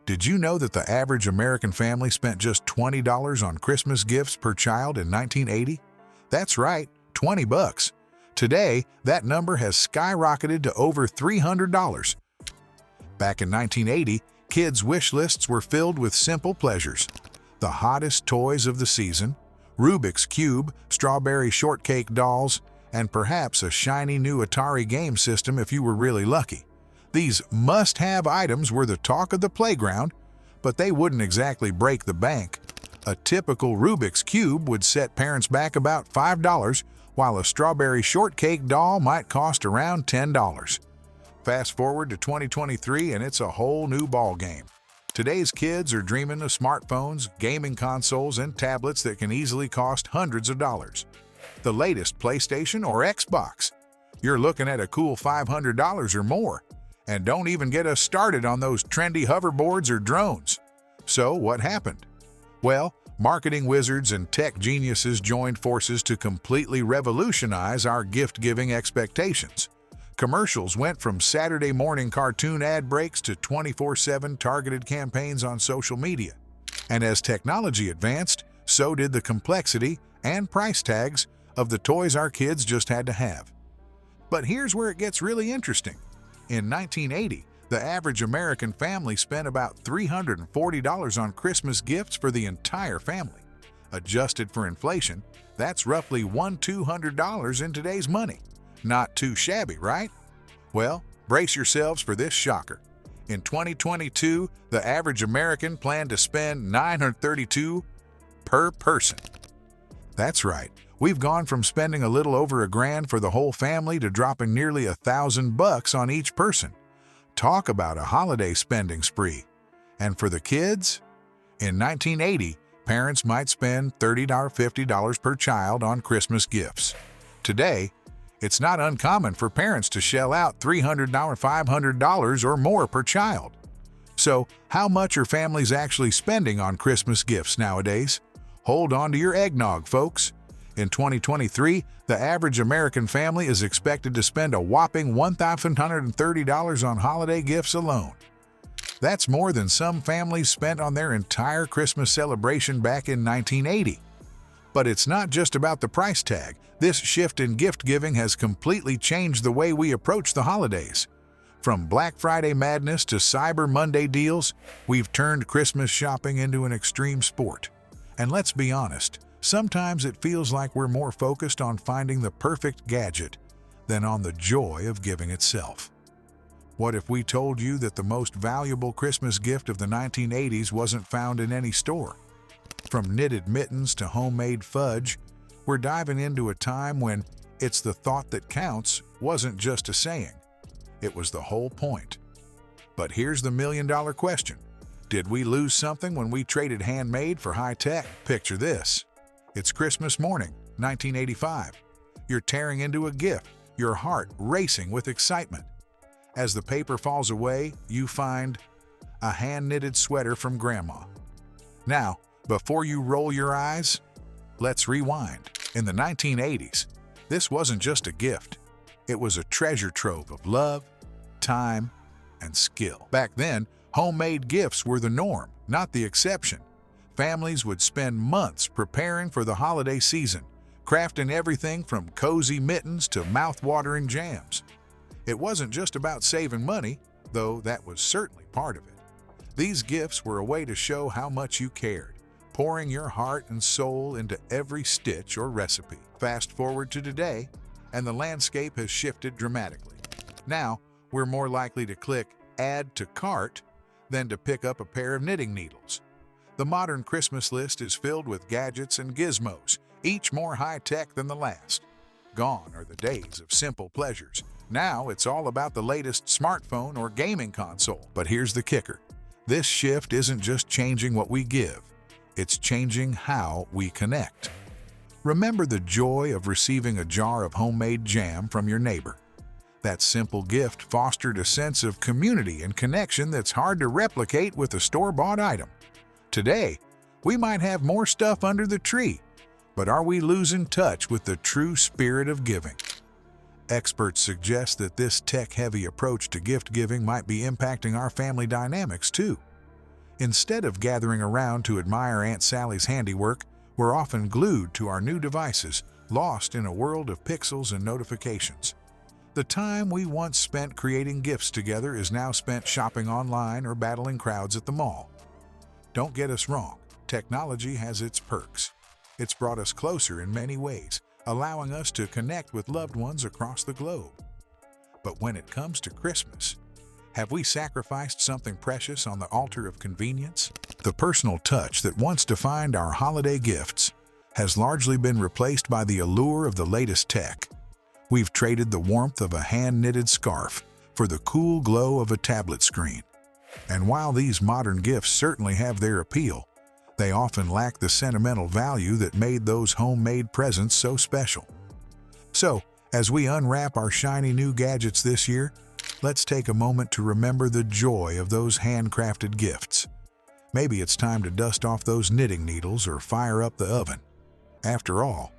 Did you know that the average American family spent just $20 on Christmas gifts per child in 1980? That's right, 20 bucks. Today, that number has skyrocketed to over $300. Back in 1980, kids' wish lists were filled with simple pleasures. The hottest toys of the season, Rubik's Cube, strawberry shortcake dolls, and perhaps a shiny new Atari game system if you were really lucky. These must-have items were the talk of the playground, but they wouldn't exactly break the bank. A typical Rubik's Cube would set parents back about $5, while a strawberry shortcake doll might cost around $10. Fast forward to 2023 and it's a whole new ballgame. Today's kids are dreaming of smartphones, gaming consoles, and tablets that can easily cost hundreds of dollars. The latest PlayStation or Xbox. You're looking at a cool $500 or more. And don't even get us started on those trendy hoverboards or drones. So what happened? Well, marketing wizards and tech geniuses joined forces to completely revolutionize our gift-giving expectations. Commercials went from Saturday morning cartoon ad breaks to 24/7 targeted campaigns on social media. And as technology advanced, so did the complexity and price tags of the toys our kids just had to have. But here's where it gets really interesting. In 1980, the average American family spent about $340 on Christmas gifts for the entire family. Adjusted for inflation, that's roughly $200 in today's money. Not too shabby, right? Well, brace yourselves for this shocker. In 2022, the average American planned to spend $932 per person. That's right. We've gone from spending a little over $1,000 for the whole family to dropping nearly $1,000 on each person. Talk about a holiday spending spree. And for the kids? In 1980, parents might spend $30 to $50 per child on Christmas gifts. Today, it's not uncommon for parents to shell out $300 to $500 or more per child. So, how much are families actually spending on Christmas gifts nowadays? Hold on to your eggnog, folks. In 2023, the average American family is expected to spend a whopping $1,130 on holiday gifts alone. That's more than some families spent on their entire Christmas celebration back in 1980. But it's not just about the price tag. This shift in gift-giving has completely changed the way we approach the holidays. From Black Friday madness to Cyber Monday deals, we've turned Christmas shopping into an extreme sport. And let's be honest, sometimes it feels like we're more focused on finding the perfect gadget than on the joy of giving itself. What if we told you that the most valuable Christmas gift of the 1980s wasn't found in any store? From knitted mittens to homemade fudge, we're diving into a time when "it's the thought that counts" wasn't just a saying. It was the whole point. But here's the million-dollar question. Did we lose something when we traded handmade for high-tech? Picture this. It's Christmas morning, 1985. You're tearing into a gift, your heart racing with excitement. As the paper falls away, you find a hand-knitted sweater from Grandma. Now, before you roll your eyes, let's rewind. In the 1980s, this wasn't just a gift. It was a treasure trove of love, time, and skill. Back then, homemade gifts were the norm, not the exception. Families would spend months preparing for the holiday season, crafting everything from cozy mittens to mouth-watering jams. It wasn't just about saving money, though that was certainly part of it. These gifts were a way to show how much you cared, pouring your heart and soul into every stitch or recipe. Fast forward to today, and the landscape has shifted dramatically. Now, we're more likely to click Add to Cart than to pick up a pair of knitting needles. The modern Christmas list is filled with gadgets and gizmos, each more high-tech than the last. Gone are the days of simple pleasures. Now it's all about the latest smartphone or gaming console. But here's the kicker. This shift isn't just changing what we give, it's changing how we connect. Remember the joy of receiving a jar of homemade jam from your neighbor. That simple gift fostered a sense of community and connection that's hard to replicate with a store-bought item. Today, we might have more stuff under the tree, but are we losing touch with the true spirit of giving? Experts suggest that this tech-heavy approach to gift-giving might be impacting our family dynamics too. Instead of gathering around to admire Aunt Sally's handiwork, we're often glued to our new devices, lost in a world of pixels and notifications. The time we once spent creating gifts together is now spent shopping online or battling crowds at the mall. Don't get us wrong, technology has its perks. It's brought us closer in many ways, allowing us to connect with loved ones across the globe. But when it comes to Christmas, have we sacrificed something precious on the altar of convenience? The personal touch that once defined our holiday gifts has largely been replaced by the allure of the latest tech. We've traded the warmth of a hand-knitted scarf for the cool glow of a tablet screen. And while these modern gifts certainly have their appeal, they often lack the sentimental value that made those homemade presents so special. So, as we unwrap our shiny new gadgets this year, let's take a moment to remember the joy of those handcrafted gifts. Maybe it's time to dust off those knitting needles or fire up the oven. After all,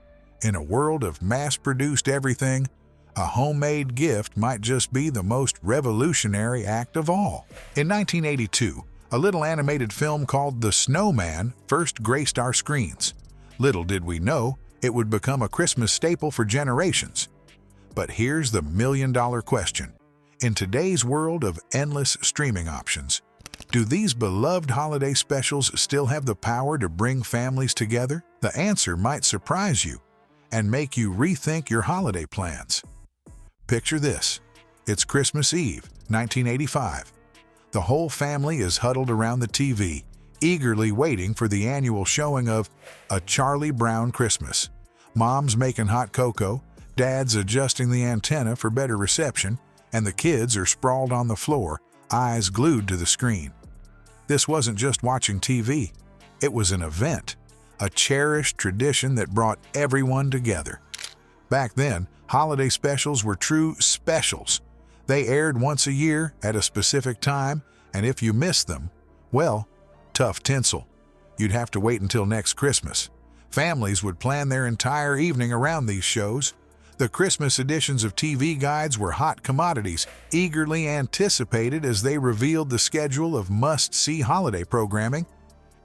in a world of mass-produced everything, a homemade gift might just be the most revolutionary act of all. In 1982, a little animated film called The Snowman first graced our screens. Little did we know it would become a Christmas staple for generations. But here's the million-dollar question. In today's world of endless streaming options, do these beloved holiday specials still have the power to bring families together? The answer might surprise you and make you rethink your holiday plans. Picture this. It's Christmas Eve, 1985. The whole family is huddled around the TV, eagerly waiting for the annual showing of A Charlie Brown Christmas. Mom's making hot cocoa, Dad's adjusting the antenna for better reception, and the kids are sprawled on the floor, eyes glued to the screen. This wasn't just watching TV. It was an event, a cherished tradition that brought everyone together. Back then, holiday specials were true specials. They aired once a year at a specific time, and if you missed them, well, tough tinsel. You'd have to wait until next Christmas. Families would plan their entire evening around these shows. The Christmas editions of TV guides were hot commodities, eagerly anticipated as they revealed the schedule of must-see holiday programming.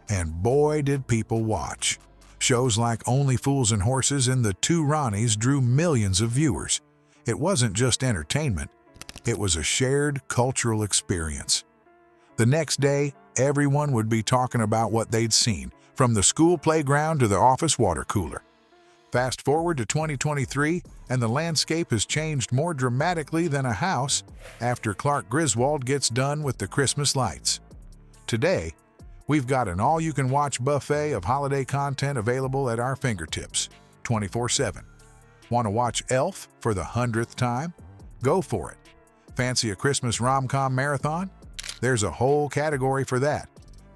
And boy, did people watch. Shows like Only Fools and Horses and The Two Ronnies drew millions of viewers. It wasn't just entertainment. It was a shared cultural experience. The next day, everyone would be talking about what they'd seen, from the school playground to the office water cooler. Fast forward to 2023, and the landscape has changed more dramatically than a house after Clark Griswold gets done with the Christmas lights. Today, we've got an all-you-can-watch buffet of holiday content available at our fingertips, 24/7. Want to watch Elf for the 100th time? Go for it. Fancy a Christmas rom-com marathon? There's a whole category for that.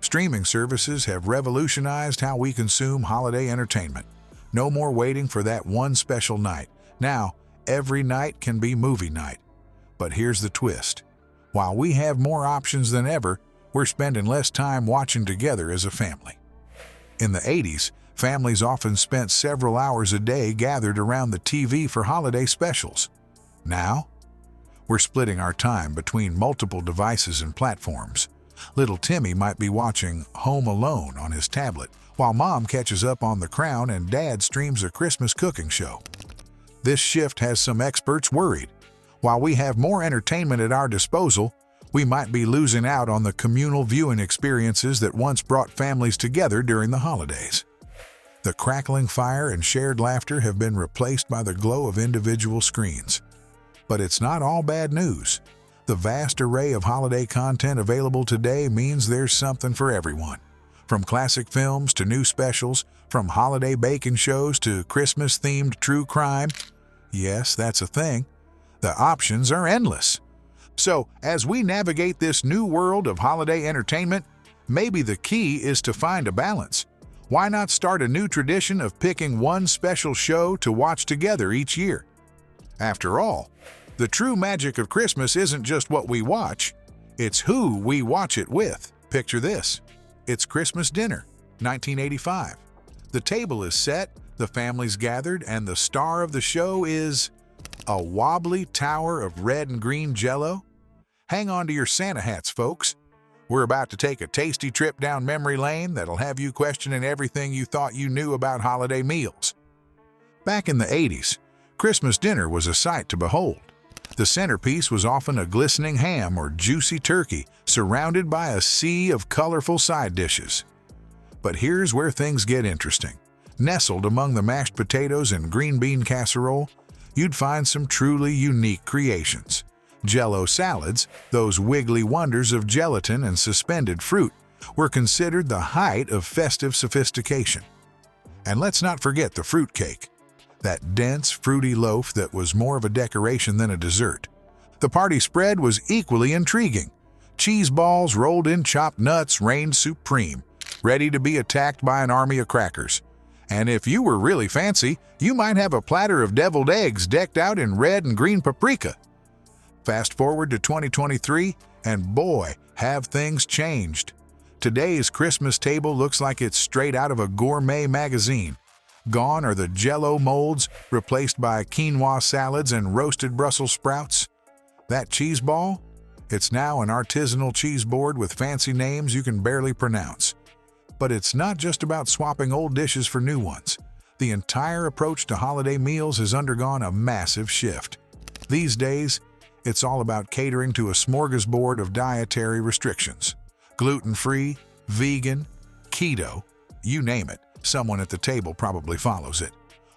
Streaming services have revolutionized how we consume holiday entertainment. No more waiting for that one special night. Now, every night can be movie night. But here's the twist. While we have more options than ever, we're spending less time watching together as a family. In the 80s, families often spent several hours a day gathered around the TV for holiday specials. Now, we're splitting our time between multiple devices and platforms. Little Timmy might be watching Home Alone on his tablet, while Mom catches up on The Crown and Dad streams a Christmas cooking show. This shift has some experts worried. While we have more entertainment at our disposal, we might be losing out on the communal viewing experiences that once brought families together during the holidays. The crackling fire and shared laughter have been replaced by the glow of individual screens. But it's not all bad news. The vast array of holiday content available today means there's something for everyone. From classic films to new specials, from holiday baking shows to Christmas-themed true crime. Yes, that's a thing. The options are endless. So, as we navigate this new world of holiday entertainment, maybe the key is to find a balance. Why not start a new tradition of picking one special show to watch together each year? After all, the true magic of Christmas isn't just what we watch, it's who we watch it with. Picture this. It's Christmas dinner, 1985. The table is set, the family's gathered, and the star of the show is a wobbly tower of red and green Jell-O. Hang on to your Santa hats, folks. We're about to take a tasty trip down memory lane that'll have you questioning everything you thought you knew about holiday meals. Back in the 80s, Christmas dinner was a sight to behold. The centerpiece was often a glistening ham or juicy turkey, surrounded by a sea of colorful side dishes. But here's where things get interesting. Nestled among the mashed potatoes and green bean casserole, you'd find some truly unique creations. Jell-O salads, those wiggly wonders of gelatin and suspended fruit, were considered the height of festive sophistication. And let's not forget the fruitcake, that dense, fruity loaf that was more of a decoration than a dessert. The party spread was equally intriguing. Cheese balls rolled in chopped nuts reigned supreme, ready to be attacked by an army of crackers. And if you were really fancy, you might have a platter of deviled eggs decked out in red and green paprika. Fast forward to 2023, and boy, have things changed. Today's Christmas table looks like it's straight out of a gourmet magazine. Gone are the Jell-O molds, replaced by quinoa salads and roasted Brussels sprouts. That cheese ball? It's now an artisanal cheese board with fancy names you can barely pronounce. But it's not just about swapping old dishes for new ones. The entire approach to holiday meals has undergone a massive shift. These days, it's all about catering to a smorgasbord of dietary restrictions. Gluten-free, vegan, keto, you name it, someone at the table probably follows it.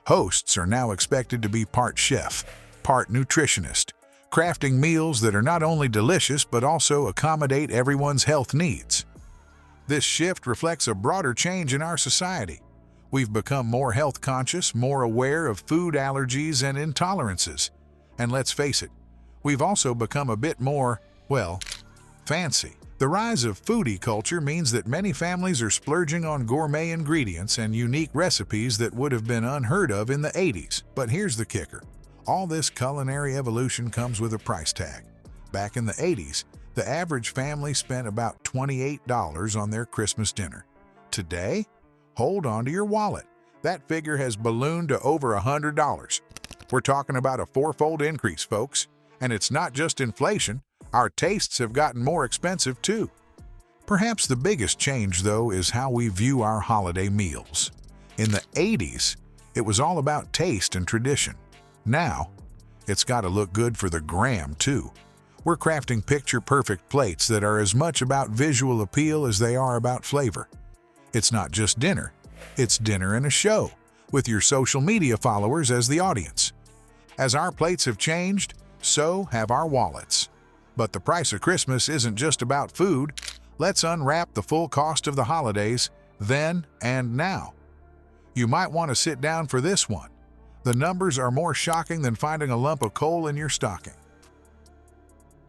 Hosts are now expected to be part chef, part nutritionist, crafting meals that are not only delicious but also accommodate everyone's health needs. This shift reflects a broader change in our society. We've become more health conscious, more aware of food allergies and intolerances. And let's face it, we've also become a bit more, well, fancy. The rise of foodie culture means that many families are splurging on gourmet ingredients and unique recipes that would have been unheard of in the 80s. But here's the kicker. All this culinary evolution comes with a price tag. Back in the 80s, the average family spent about $28 on their Christmas dinner. Today, hold on to your wallet. That figure has ballooned to over $100. We're talking about a fourfold increase, folks. And it's not just inflation, our tastes have gotten more expensive too. Perhaps the biggest change, though, is how we view our holiday meals. In the 80s, it was all about taste and tradition. Now, it's got to look good for the gram, too. We're crafting picture-perfect plates that are as much about visual appeal as they are about flavor. It's not just dinner, it's dinner and a show, with your social media followers as the audience. As our plates have changed, so have our wallets. But the price of Christmas isn't just about food. Let's unwrap the full cost of the holidays, then and now. You might want to sit down for this one. The numbers are more shocking than finding a lump of coal in your stocking.